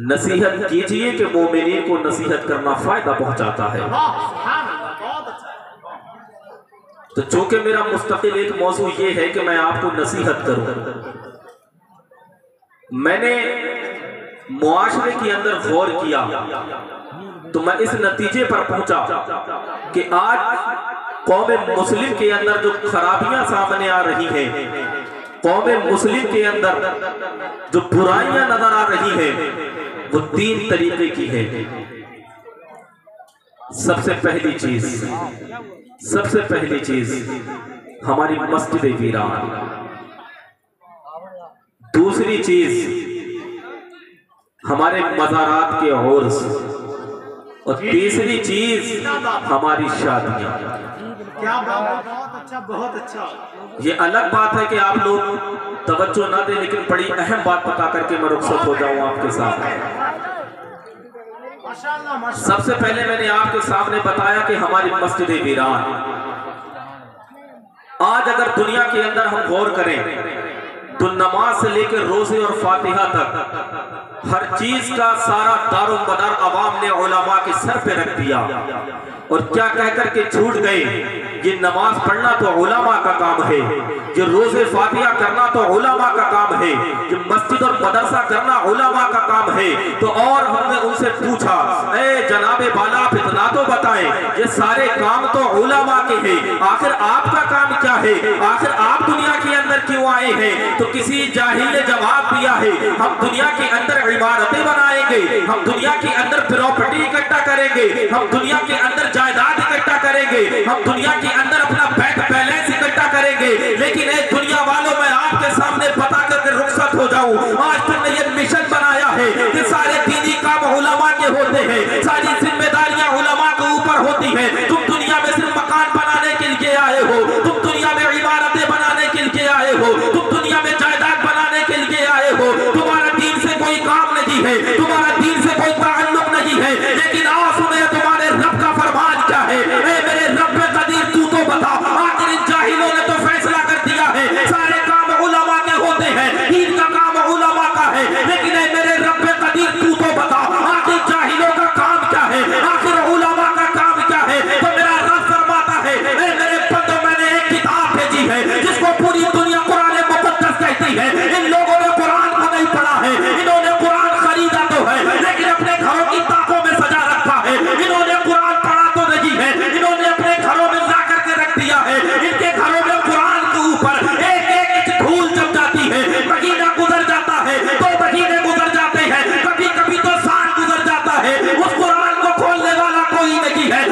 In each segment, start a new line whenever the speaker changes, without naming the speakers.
नसीहत कीजिए कि मोमिनीन को नसीहत करना फायदा पहुंचाता है। तो चूंकि मेरा मुस्तकिल एक मौजू ये है कि मैं आपको नसीहत करूं, मैंने मुआशरे के अंदर गौर किया तो मैं इस नतीजे पर पहुंचा कि आज कौम मुस्लिम के अंदर जो खराबियां सामने आ रही हैं, कौम मुस्लिम के अंदर जो बुराइयां नजर आ रही हैं, वो 3 तरीके की है। सबसे पहली चीज हमारी मस्जिद वीरान, दूसरी चीज हमारे मज़ारात के उर्स, और तीसरी चीज हमारी शादियां।
क्या बात, बहुत अच्छा।
ये अलग बात है कि आप लोग तवज्जो ना दें, लेकिन बड़ी अहम बात बता करके मैं रुखसत हो जाऊं आपके साथ। सबसे पहले मैंने आपके सामने बताया कि हमारी मस्जिद वीरान। आज अगर दुनिया के अंदर हम गौर करें तो नमाज से लेकर रोजे और फातिहा तक हर चीज का सारा दारो मदार अवाम ने उलमा के सर पे रख दिया, और क्या कहकर के छूट गए, ये नमाज पढ़ना तो उलमा का काम है, ये रोजे फातिहा करना तो उलमा का काम है, ये मस्जिद और मदरसा करना उलमा का काम है। तो और हमने उनसे पूछा, ए जनाबे बाला आप इतना तो बताएं, ये सारे काम तो उलमा के हैं, आखिर आपका काम क्या है, आखिर आप दुनिया के अंदर क्यों आए हैं? तो किसी जाहिल ने जवाब दिया है, हम दुनिया के अंदर इमारतें बनाएंगे, हम दुनिया के अंदर प्रॉपर्टी इकट्ठा करेंगे, हम दुनिया के अंदर जायदाद इकट्ठा करेंगे, हम दुनिया के अंदर अपना बैंक बैलेंस इकट्ठा करेंगे। लेकिन एक दुनिया वालों, मैं आपके सामने बता करके रुखसत हो जाऊं, आज तुमने ये मिशन बनाया है कि सारे दीनी काम उलमा के होते हैं, सारी जिम्मेदारियां उलमा के ऊपर होती हैं। तुम दुनिया में सिर्फ मकान बनाने के लिए आए हो, तुम दुनिया में इमारतें बनाने के लिए आए हो, तुम दुनिया में जायदाद बनाने के लिए आए हो, तुम्हारा दीन से कोई काम नहीं है, तुम्हारा दीन से कोई ताल्लुक नहीं है। लेकिन आओ सुने तुम्हारे रब का फरमान क्या है। मेरे रब कदीर तू तो बता, आखिर इन जाहिलों ने तो फैसला कर दिया है सारे काम उलमा के होते हैं, दीन का काम उलमा का है, लेकिन मेरे रब कदीर तू तो बता, आखिर जाहिलों का काम क्या है, आखिर उलमा का काम क्या है। तो मेरा रब फरमाता है, मेरे बंदों, मैंने एक किताब भेजी है जिसको पूरी दुनिया कुरान मुक़द्दस कहती है। इन लोगों ने कुरान को नहीं पढ़ा है, इन्होंने कुरान खरीदा तो है लेकिन अपने घरों की ताकों में सजा रखा है, इन्होंने कुरान पढ़ा तो नहीं है, इन्होंने अपने घरों में ला करके रख दिया है। इनके घरों में कुरान के ऊपर एक एक धूल जम जाती है, महीना गुजर जाता है, 2 महीने गुजर जाते हैं, कभी कभी तो साल गुजर जाता है, उस कुरान को खोलने वाला कोई नहीं है।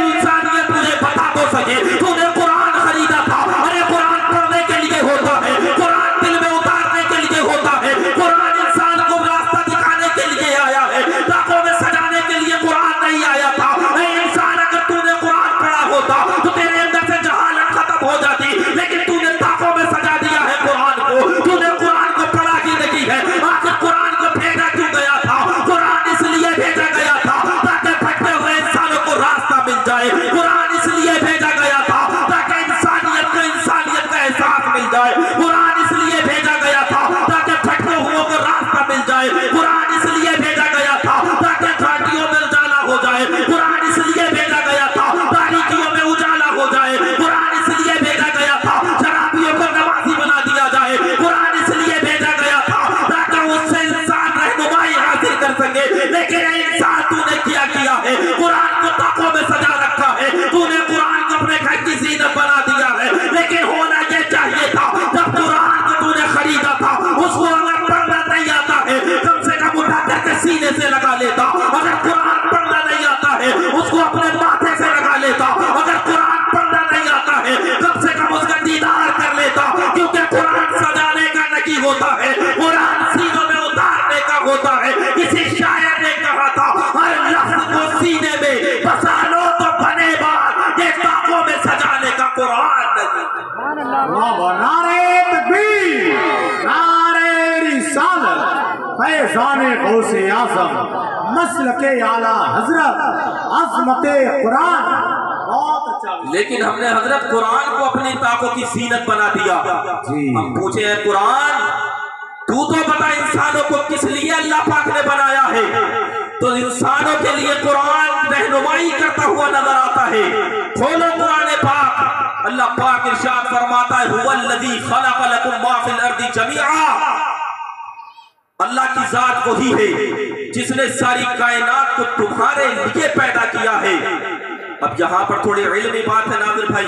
इंसानियत मुझे बता तो सके, तूने कुरान खरीदा था, अरे कुरान पढ़ने के लिए होता है, कुरान दिल में उतारने के लिए होता है, कुरान इंसान को रास्ता दिखाने के लिए आया है, ताकों में सजाने के लिए कुरान नहीं आया था। इंसान, अगर तूने कुरान पढ़ा होता तो तेरे अंदर से जहालत खत्म हो जाती, लेकिन तूने ताकों में सजा दिया है कुरान को, तूने कुरान को पढ़ा ही नहीं है। आखिर कुरान को भेजा क्यों गया था? कुरान इसलिए भेजा गया था ताकि भटके हुए इंसानों को रास्ता मिल जाए, कुरान इसलिए भेजा गया था ताकि इंसानियत को इंसानियत का एहसास मिल जाए, कुरान इसलिए भेजा गया था ताकि भटके हुओं को रास्ता मिल जाए, कुरान इसलिए भेजा गया था ताकि घाटियों में उजाला हो जाए, कुरान इसलिए भेजा गया था तारीकियों में उजाला हो जाए, कुरान इसलिए भेजा गया था शराबियों को नमाजी बना दिया जाए, कुरान इसलिए भेजा गया था ताकि उससे इंसान रहनुमाई हासिल कर सके। लेकिन इंसान तूने क्या किया है? कुरान को ताकों में सजा रखा है, तूने कुरान को अपने घर की ज़ीनत बना दिया है। लेकिन होना यह चाहिए था, जब कुरान को तूने खरीदा था, उसको अगर पढ़ना नहीं आता है कम से कम उठा करके सीने से लगा लेता, अगर कुरान पढ़ना नहीं आता है उसको अपने माथे से लगा लेता, अगर कुरान पढ़ना नहीं आता है कम से कम उसका दीदार कर लेता, क्योंकि कुरान सजाने का नहीं होता है, कुरान सीनों में उतारने का होता है। किसी शायर ने कहा था, हर लफ्ज़ को सीने में बसा लो तो बने बात, ये ताकों में सजाने का कुरान नहीं।
नारे तकबीर, नारे रिसालत, फैज़ाने गौसे आज़म, मसलके आला हज़रत, अज़मते कुरान। बहुत अच्छा।
लेकिन हमने हजरत कुरान को अपनी ताकों की जीनत बना दिया। हम पूछे हैं कुरान, तू तो बता इंसानों को किस लिए अल्लाह पाक ने बनाया है? तो इंसानों के लिए कुरान रहनुमाई करता हुआ नजर आता है। खोलो कुरान पाक, अल्लाह पाक इरशाद फरमाता है, हुवल्लज़ी खलक़ लकुम मा फिल अर्दी जमीआ। अल्लाह की जात वही है जिसने सारी कायनात को तुम्हारे लिए पैदा किया है। अब यहाँ पर थोड़ी इल्मी बात है नाज़िर भाई।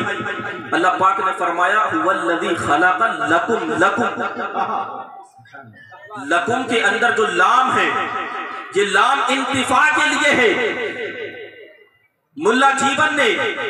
अल्लाह पाक ने फरमाया हुवल्लज़ी खलक़ लकुम, लकुम के अंदर जो लाम है, ये लाम इंतिफा के लिए है। मुल्ला जीवन ने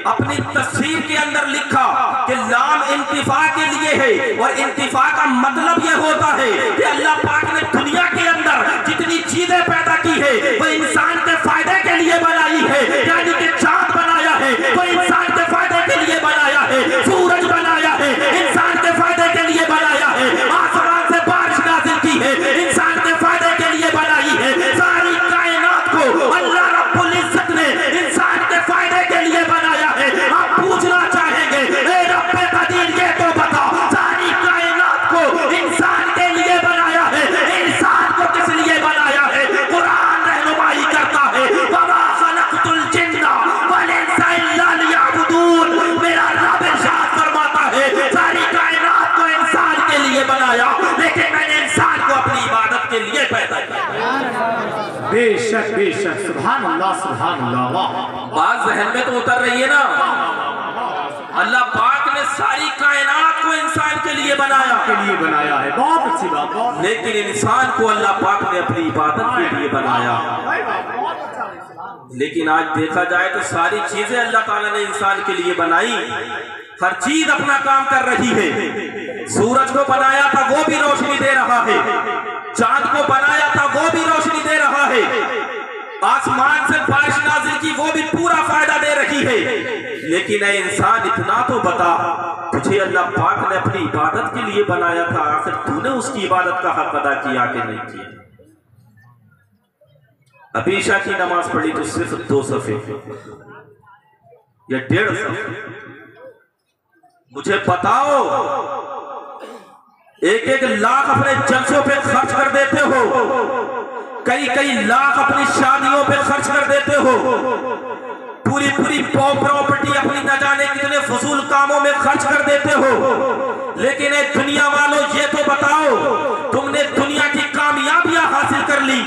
अपनी तफसीर के अंदर लिखा कि लाम इंतिफा के लिए है, और इंतिफा का मतलब यह होता है कि अल्लाह पाक ने दुनिया के अंदर जितनी चीजें पैदा की है वो इंसान के फायदे के लिए बनाई है। यानी कि चांद बनाया है वो इंसान के फायदे के लिए बनाया है, सूरज बनाया है इंसान के फायदे के लिए बनाया है, आसमान से बारिश नाज़िल की है इंसान के फायदे के लिए बनाई है। सारी कायनात को अल्लाह रब्बुल इज्जत ने इंसान के फायदे के लिए बनाया है। आप पूछना चाहेंगे, ए रब्बे कदीर ये तो बता, सारी कायनात को इंसान के लिए बनाया है, इंसान को किस लिए बनाया है? कुरान रहनुमाई करता है, वमा खलक़तुल जिन्ना वल इंसा इल्ला लियअबुदून। मेरा रब इरशाद फरमाता है सारी कायनात को इंसान के लिए बनाया, लेकिन मैंने इंसान को अपनी इबादत के लिए पैदा किया।
बेशक बेशक, सुभान अल्लाह सुभान अल्लाह।
बात जहन में तो उतर रही है ना। अल्लाह पाक ने सारी कायनात को इंसान के लिए बनाया
है, बहुत अच्छी बात, बहुत।
लेकिन इंसान को अल्लाह पाक ने अपनी इबादत के लिए बनाया। लेकिन आज देखा जाए तो सारी चीजें अल्लाह ताला ने इंसान के लिए बनाई, हर चीज अपना काम कर रही है। सूरज को बनाया था वो भी रोशनी दे रहा है, चांद को बनाया था वो भी रोशनी दे रहा है, आसमान से बारिश नाज़िल की वो भी पूरा फायदा दे रही है। लेकिन ऐ इंसान इतना तो बता, तुझे अल्लाह पाक ने अपनी इबादत के लिए बनाया था, आखिर तूने उसकी इबादत का हक अदा किया कि नहीं किया? अभी ईशा की नमाज पढ़ी तो सिर्फ 2 सफ़े या 1.5 सफ़े। मुझे बताओ, एक लाख अपने जलसों पे खर्च कर देते हो, कई लाख अपनी शादियों पे खर्च कर देते हो, पूरी प्रॉपर्टी अपनी न जाने कितने फजूल कामों में खर्च कर देते हो। लेकिन दुनिया वालों ये तो बताओ, तुमने दुनिया की कामयाबियां हासिल कर ली,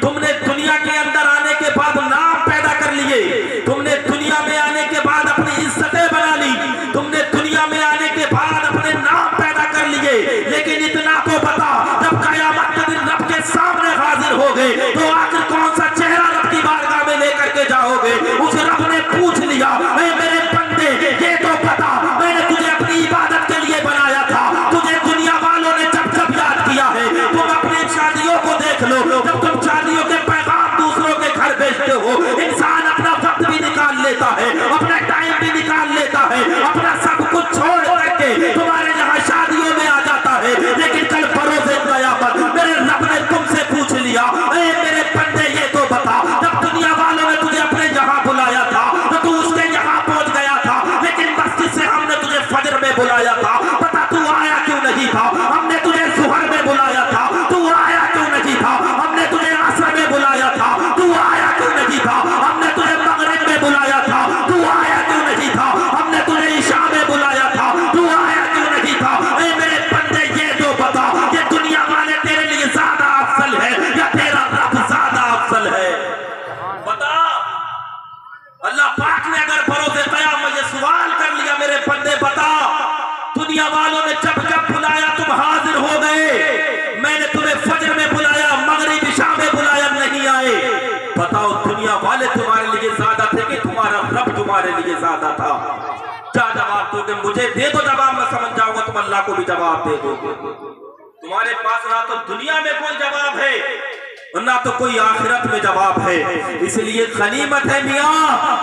तुमने दुनिया के अंदर आने के बाद नाम पैदा कर लिए, तुमने दुनिया में आने के बाद अपनी इज्जतें बना ली, तुमने दुनिया में आने के बाद अपने नाम पैदा कर लिए। लेकिन इतना तो बता, जब कयामत के दिन रब के सामने हाजिर हो गए तो आखिर कौन सा चेहरा रब की बारगाह में लेकर के जाओगे? उस रब ने पूछ लिया, मेरे बंदे ये तो बता, मैंने तुझे अपनी इबादत के लिए बनाया था, तुझे दुनिया वालों ने जब जब याद किया है, तुम अपनी शादियों को देख लो, जब तुम शादियों के पैगाम दूसरों के घर भेजते हो, इंसान अपना वक्त भी निकाल लेता है, अपना टाइम भी निकाल लेता है, अपना सब कुछ छोड़ करके तुम्हारे यहाँ शादियों में आ जाता है। लेकिन कल भरोसे कयामत मेरे रब ने तुमसे पूछ लिया, मेरे बंदे ये तो बता, जब दुनिया वालों ने तुझे अपने यहाँ बुलाया था तो तू उसके यहाँ पहुंच गया था, लेकिन मस्जिद से हमने तुझे फजर में बुलाया था, बता तू आया क्यों नहीं था? हमने तुझे सुहर में बुलाया था, तू आया क्यों नहीं था? हमने तुझे असर में बुलाया था, तू आया क्यों नहीं था? हमने तुझे मगरिब में बुलाया था, तू आया क्यों नहीं था? हमने तुझे इशा में बुलाया था, तू आया क्यों नहीं था? मेरे बंदे ये तो बता, ये दुनिया वाले तेरे लिए ज्यादा अफजल है या तेरा रब ज्यादा अफजल है? बता। अल्लाह पाक ने अगर भरोसे कयामत ये सवाल कर लिया, मेरे बंदे बता, दुनिया वालों ने जब जब बुलाया तुम हाजिर हो गए, मैंने तुम्हें फजर में बुलाया, मगरिब इशा में बुलाया, नहीं आए, बताओ दुनिया वाले तुम्हारे लिए ज्यादा थे कि तुम्हारा रब तुम्हारे लिए ज्यादा था? क्या जवाब दोगे? मुझे दे दो जवाब, मैं समझ जाऊंगा तुम अल्लाह को भी जवाब दे दोगे। तुम्हारे पास ना तो दुनिया में कोई जवाब है और ना तो कोई आखिरत में जवाब है। इसलिए गनीमत है मियाँ,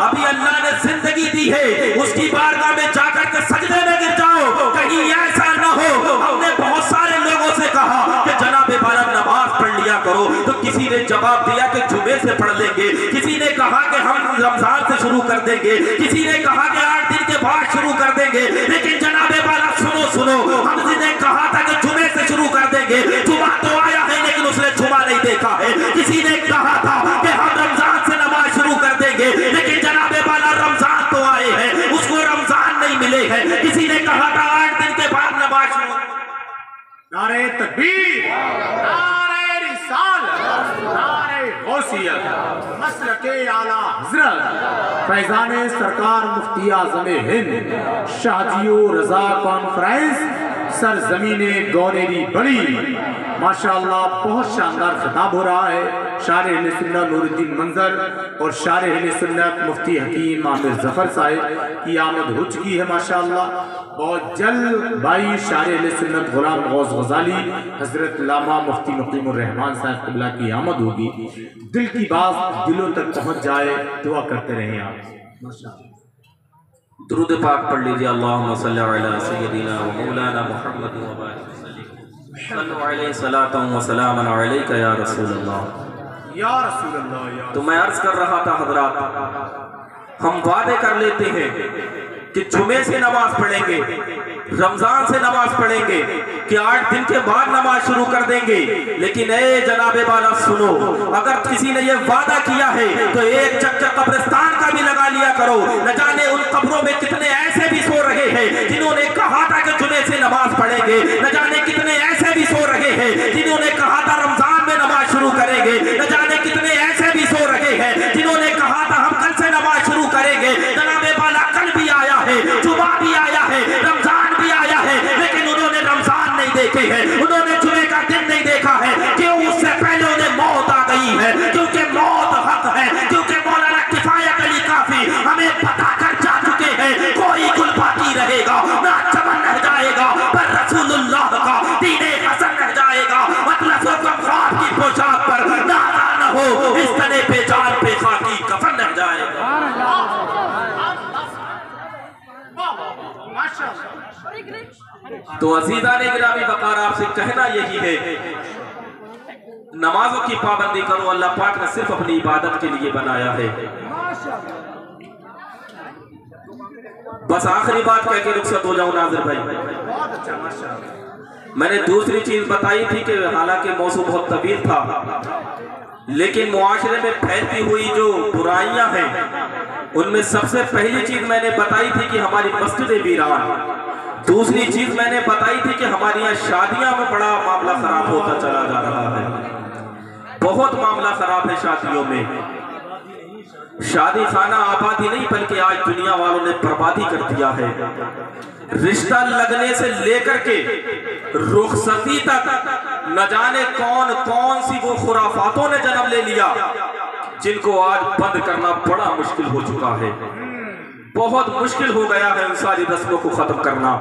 अभी अल्लाह ने जिंदगी दी है, उसकी बारगाह में जाकर के सजदे में गिर जाओ, कहीं ऐसा ना हो। हमने बहुत सारे लोगों से कहा कि जनाब बालक नमाज पढ़ लिया करो, तो किसी ने जवाब दिया कि जुमे से पढ़ लेंगे, किसी ने कहा कि हम रमजान से शुरू कर देंगे, किसी ने कहा कि 8 दिन के बाद शुरू कर देंगे। लेकिन जनाबे वाला सुनो सुनो, हमसे ने कहा था कि जुमे से शुरू कर देंगे, जुमा तो आया है लेकिन उसने जुमा नहीं देखा है। किसी ने कहा था कि हम रमजान से नमाज शुरू कर देंगे, लेकिन जनाबे वाला रमजान तो आए हैं, उसको रमजान नहीं मिले हैं। किसी ने कहा था 8 दिन के बाद नमाज शुरू।
नारे तकबीर, नारे रिसालत, नारे गौसियत, मसलके आला हज़रत फैज़ान सरकार मुफ्ती आज़म हिंद शाहजियो रजा कॉन्फ्रेंस सरजमीने गौनेरी बड़ी। माशाअल्लाह बहुत शानदार खिताब हो रहा है। शारे अहले सुन्नत नूरुद्दीन मंजर और शारे अहले सुन्नत मुफ्ती हकीम आमिर जफर साहिब की आमद हो चुकी है। माशाअल्लाह बहुत जल्द भाई शारे अहले सुन्नत गुलाम गौस गजाली हजरत लामा मुफ्ती मुकीमुर रहमान साहब क़िबला की आमद होगी। दिल की बात दिलों तक पहुँच जाए, दुआ करते रहें आप। माशाअल्लाह
दुरूद पाक पढ़ लीजिए। अल्लाहुम्मा सल्ली अला सय्यदिना व मौलाना मुहम्मद व बारिक सल्लल्लाहु अलैहि सलातम व सलाम अलैका या रसूल अल्लाह
या रसूल अल्लाह।
तो मैं अर्ज कर रहा था हजरात, हम वादे कर लेते हैं कि जुमे से नमाज पढ़ेंगे, रमजान से नमाज पढ़ेंगे, कि 8 दिन के बाद नमाज शुरू कर देंगे। लेकिन ए जनाबे वाला सुनो, अगर किसी ने ये वादा किया है तो एक चक्कर कब्रिस्तान का भी लगा लिया करो। न जाने उन कब्रों में कितने ऐसे भी सो रहे हैं जिन्होंने कहा था कि जुमे से नमाज पढ़ेंगे, न जाने कितने ऐसे भी सो रहे हैं जिन्होंने कहा था रमजान में नमाज शुरू करेंगे, न जाने कितने ऐसे भी सो रहे हैं जिन्होंने कहा था हम कल से नमाज शुरू करेंगे। जनाबे वाला कल भी आया है, जुमा भी आया है, रमजान भी आया है, लेकिन उन्होंने रमजान नहीं देखे हैं, उन्होंने जुमे का दिन नहीं देखा है। क्यों? उससे पहले उन्हें मौत आ गई है, क्योंकि मौत हक है, क्योंकि मौलाना किफायत अली काफी हमें बताकर जा चुके हैं कोई गुल बाकी रहेगा ना, चमन रह जाएगा पर रसूलुल्लाह का दीने हसन रह जाएगा। मतलब की पोशाक पर नारा न हो, इस तने पे जान पे खाकी कफन रह जाएगा। तो अज़ीज़ाने गिरामी वक़ार आपसे कहना यही है, नमाजों की पाबंदी करो। अल्लाह पाक ने सिर्फ अपनी इबादत के लिए बनाया है। बस आखिरी बात कह के रुखसत हो जाऊं नाज़िर भाई।
बहुत अच्छा माशाअल्लाह।
मैंने दूसरी चीज बताई थी कि हालांकि मौसू बहुत तवील था, लेकिन मुआशरे में फैलती हुई जो बुराइयां हैं उनमें सबसे पहली चीज मैंने बताई थी कि हमारी मस्जिदें वीरान। दूसरी चीज मैंने बताई थी कि हमारी यहाँ शादियां में बड़ा मामला खराब होता चला जा रहा है। बहुत मामला खराब है शादियों में। शादी खाना आबादी नहीं बल्कि आज दुनिया वालों ने बर्बादी कर दिया है। रिश्ता लगने से लेकर के रुखसती तक न जाने कौन कौन सी वो खुराफातों ने जन्म ले लिया, जिनको आज बंद करना बड़ा मुश्किल हो चुका है। बहुत मुश्किल हो गया है उन सारी रस्मों को खत्म करना।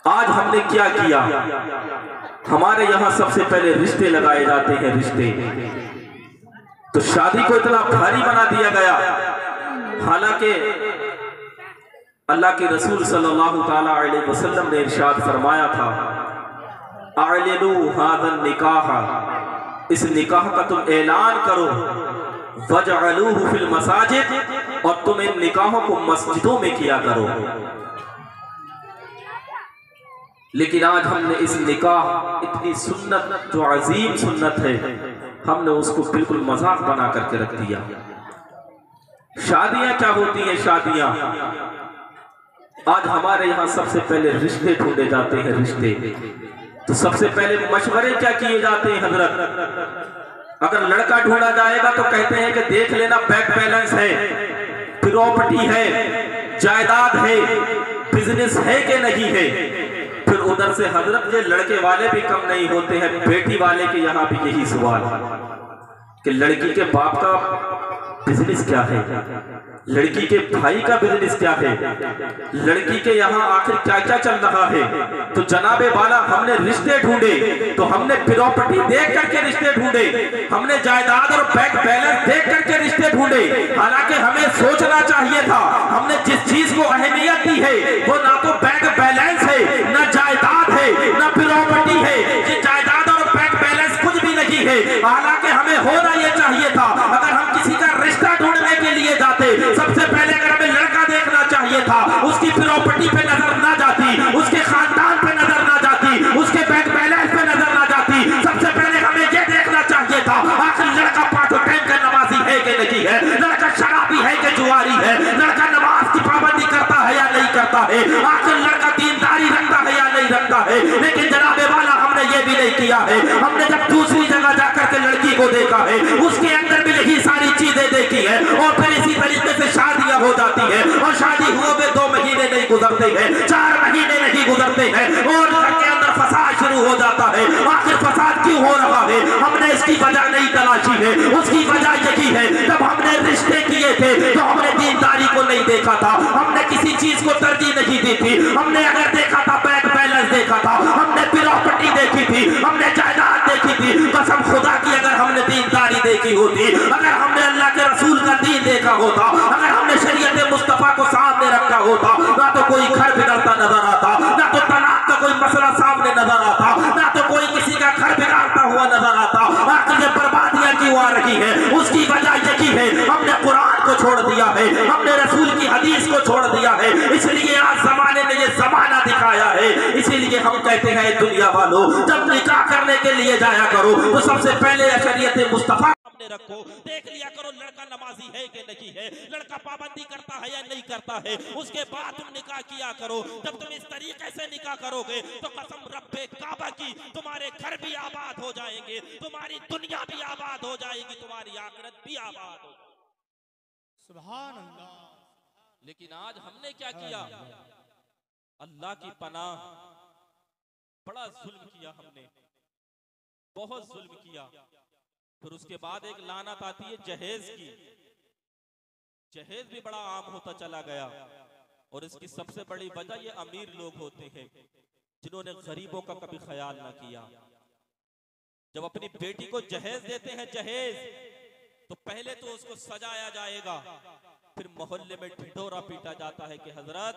आज हमने क्या किया, हमारे यहाँ सबसे पहले रिश्ते लगाए जाते हैं। रिश्ते तो शादी को इतना भारी बना दिया गया, हालांकि अल्लाह के रसूल सल्लल्लाहु ताला अलैहि वसल्लम ने इरशाद फरमाया था, अअलिनु हाज़ा निकाह, इस निकाह का तुम ऐलान करो, वजअलूहु फिल मसाजिद, और तुम इन निकाहों को मस्जिदों में किया करो। लेकिन आज हमने इस निकाह, इतनी सुन्नत जो अजीम सुन्नत है, हमने उसको बिल्कुल मजाक बना करके रख दिया। शादियां क्या होती हैं? शादियां आज हमारे यहाँ सबसे पहले रिश्ते ढूंढे जाते हैं। रिश्ते तो सबसे पहले मशवरे क्या किए जाते हैं हजरत? अगर लड़का ढूंढा जाएगा तो कहते हैं कि देख लेना बैंक बैलेंस है, प्रॉपर्टी है, जायदाद है, बिजनेस है कि नहीं है। फिर उधर से हजरत ये लड़के वाले भी कम नहीं होते हैं, बेटी वाले के यहाँ भी यही सवाल कि लड़की के बाप का बिजनेस क्या है, लड़की के भाई का बिजनेस क्या है, लड़की के यहाँ आखिर क्या क्या चल रहा है। तो जनाबे वाला हमने रिश्ते ढूंढे, तो हमने प्रॉपर्टी देख करके रिश्ते ढूंढे, हमने जायदाद और बैंक बैलेंस देख करके रिश्ते ढूंढे। हालांकि हमें सोचना चाहिए था, हमने जिस चीज को अहमियत दी है वो ना तो बैंक बैलेंस है, ना जायदाद है, ना प्रॉपर्टी है। ये जायदाद और बैंक बैलेंस कुछ भी नहीं है। हालांकि हमें होना ये चाहिए था। अगर हम किसी का रिश्ता ढूंढने के लिए जाते, सबसे पहले अगर हमें लड़का देखना चाहिए था, उसकी प्रॉपर्टी पे नजर ना जाती, उसके खानदान पे नजर ना जाती, उसके बैंक बैलेंस पे नजर ना जाती। सबसे पहले हमें ये देखना चाहिए था आखिर लड़का पांचों टाइम का नमाजी है कि नहीं है, लड़का शराबी है कि जुआरी है, लड़का नमाज की पाबंदी करता है या नहीं करता है, आखिर लड़का दीनदारी रखता है या नहीं रखता है। लेकिन जनाबे वाला हमने ये भी नहीं किया है। हमने जब दूसरी जगह जाकर के लड़की को देखा है, उसके अंदर भी यही सारी चीजें देखी है और फिर इसी तरीके से शादियां हो जाती है और शादी हुए में 2 महीने नहीं गुजरते हैं, 4 महीने नहीं गुजरते हैं और घर के अंदर फसाद शुरू हो जाता है। आखिर फसाद क्यों हो रहा है? हमने इसकी वजह नहीं तलाशी है। उसकी वजह यही है, जब हमने रिश्ते किए थे तो हमने दीनदारी को नहीं देखा था, हमने किसी चीज को तरजीह नहीं दी थी। हमने अगर देखा था बैंक बैलेंस देखा था, हमने प्रॉपर्टी देखी थी, हमने जायदाद देखी थी। कसम खुदा की अगर हमने दीनदारी देखी होती, अगर हमने अल्लाह के रसूल का दीन देखा होता, अगर हमने शरीयत मुस्तफा को सामने रखा होता, ना तो कोई घर बिगड़ता नजर आता, ना तो तलाक का कोई मसला सामने नजर आता, ना तो कोई किसी का घर बिगाड़ता हुआ नजर आता। आखिर ये बर्बादियां क्यों आ रही है? उसकी वजह यही है, हमने कुरान को छोड़ दिया है, हमने रसूल की हदीस को छोड़ दिया है। इसलिए आज जमाने ने ये जमाना दिखाया है। इसीलिए हम कहते हैं दुनिया वालों, जब निकाह करने के लिए जाया करो तो सबसे पहले शरीयत मुस्तफा सामने रखो, देख लिया करो लड़का नमाजी है कि नहीं है, लड़का पाबंदी करता है या नहीं करता है। उसके बाद तुम निकाह किया करो। जब तुम इस तरीके से निकाह करोगे तो कसम रब्बे काबा की तुम्हारे घर भी आबाद हो जाएंगे, तुम्हारी दुनिया भी आबाद हो जाएगी, तुम्हारी आखिरत भी आबाद हो जाएगी।
सुभान अल्लाह।
लेकिन आज हमने क्या किया? अल्लाह की पनाह, बड़ा जुल्म किया हमने, बहुत जुल्म किया। फिर उसके बाद एक लानत आती है जहेज की। जहेज भी बड़ा आम होता चला गया और इसकी सबसे बड़ी वजह ये अमीर लोग होते हैं जिन्होंने गरीबों का कभी ख्याल ना किया। जब अपनी बेटी को जहेज देते हैं, जहेज, तो पहले तो उसको सजाया जाएगा, फिर मोहल्ले में ढिढोरा पीटा जाता है कि हजरत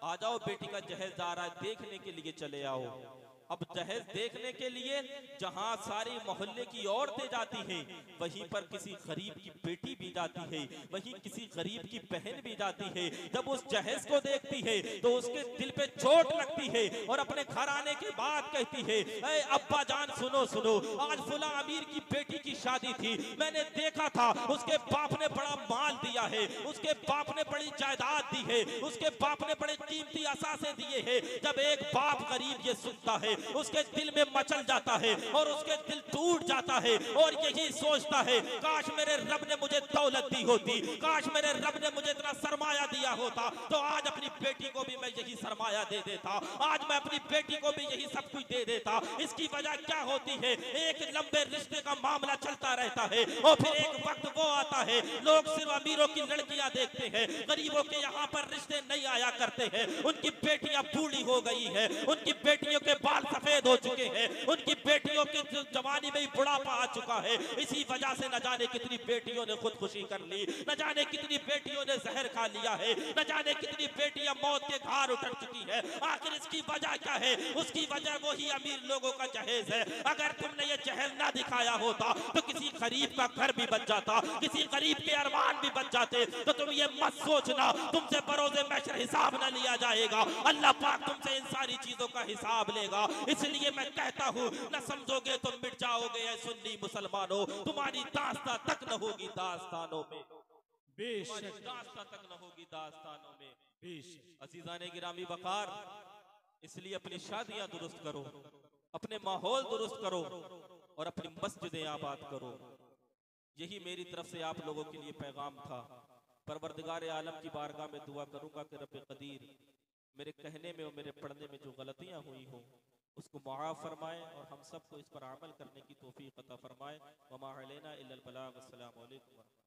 आ जाओ, बेटी का जहेज आ रहा है, देखने के लिए चले आओ। अब जहेज देखने के लिए जहां सारी मोहल्ले की औरतें जाती हैं, वहीं पर किसी गरीब की बेटी भी जाती है, वहीं किसी गरीब की बहन भी जाती है। जब उस जहेज को देखती है तो उसके दिल पे चोट लगती है और अपने घर आने के बाद कहती है, ऐ अब्बा जान सुनो सुनो, आज फुला अमीर की बेटी की शादी थी, मैंने देखा था उसके बाप ने बड़ा माल दिया है, उसके बाप ने बड़ी जायदाद दी है, उसके बाप ने बड़े कीमती असासे दिए हैं। जब एक बाप गरीब ये सुनता है, उसके दिल में मचल जाता है और उसके दिल टूट जाता है और यही सोचता है, काश मेरे रब ने मुझे दौलत दी होती, काश मेरे रब ने मुझे इतना सरमाया दिया होता, तो आज अपनी बेटी को भी मैं यही सरमाया दे देता, आज मैं अपनी बेटी को भी यही सब कुछ दे देता। इसकी वजह क्या होती है? एक लंबे रिश्ते का मामला चलता रहता है और फिर एक वक्त वो आता है, लोग सिर्फ अमीरों की लड़कियां देखते हैं, गरीबों के यहाँ पर रिश्ते नहीं आया करते हैं। उनकी बेटियां बूढ़ी हो गई है, उनकी बेटियों के बाल सफेद हो चुके हैं, उनकी बेटियों की जवानी में बुढ़ापा आ चुका है। इसी वजह से न जाने कितनी बेटियों ने खुदकुशी कर ली, न जाने कितनी बेटियों ने जहर खा लिया है, न जाने कितनी बेटियां मौत के घाट उतर चुकी है। आखिर इसकी वजह क्या है? उसकी वजह वही अमीर लोगों का जहेज है। अगर तुमने ये जहेज ना दिखाया होता तो किसी गरीब का घर भी बच जाता, किसी गरीब के अरमान भी बच जाते। तो तुम ये मत सोचना तुमसे बरोज़े महशर हिसाब न लिया जाएगा, अल्लाह पाक तुमसे इन सारी चीजों का हिसाब लेगा। इसलिए मैं कहता हूँ, न समझोगे तो मिट जाओगे ऐ सुन्नी मुसलमानों, तुम्हारी दास्तां तक न होगी दास्तानों में, बेशक दास्तां तक न होगी दास्तानों में, बेशक। अजीजाने गिरामी वकार, इसलिए अपनी शादियां दुरुस्त करो, अपने माहौल दुरुस्त करो और अपनी मस्जिदें आबाद करो। यही मेरी तरफ से आप लोगों के लिए पैगाम था। परवरदिगार आलम की बारगाह में दुआ करूंगा कि रब्बे कदीर मेरे कहने में और मेरे पढ़ने में जो गलतियां हुई हो उसको मुआफ़ फरमाए और हम सबको इस पर अमल करने की तौफीक अता फरमाए। वमा अलैना इल्लल बलाग। अस्सलामु अलैकुम।